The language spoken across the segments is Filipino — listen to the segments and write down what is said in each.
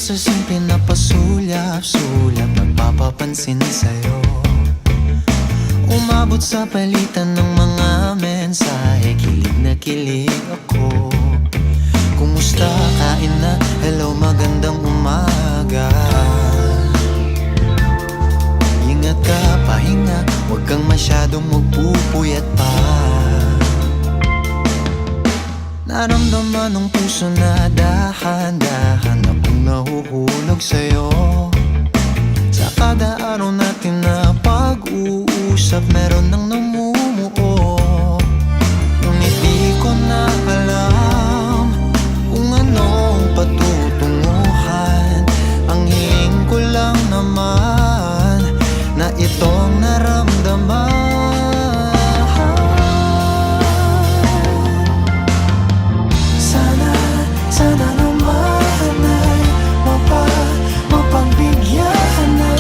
sa simple na pasulyap-sulyap, nagpapapansin sa'yo. Umabot sa palitan ng mga mensahe, kilig na kilig ako. Kumusta, kain na, hello, magandang umaga. Ingat ka, pahinga, huwag kang masyadong magpupuyat pa. Naramdaman ng puso na dahan-dahan akong nahuhulog sa'yo. Sa kada araw natin na pag-uusap, meron nang namumuo. Ngunit di ko na alam kung anong patutunguhan. Ang hiling ko lang naman na itong naramdaman. Sana naman ay mapagbigyan na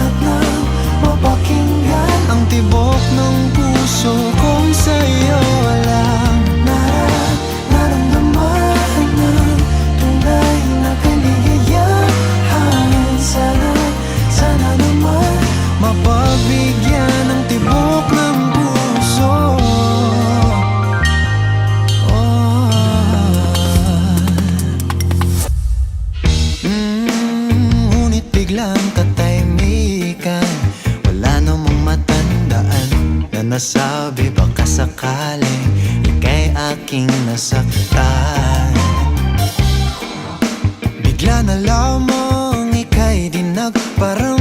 at nang mapakinggan ang tibok ng puso kong sa'yo lang naramdaman ng tunay na kaligayahan. Sana naman mapagbigyan ng tibok ng puso. Biglang katahimikan, wala namang matandaan na nasabi baka sakaling ika'y aking nasaktan. Bigla na lamang ika'y dinag, parang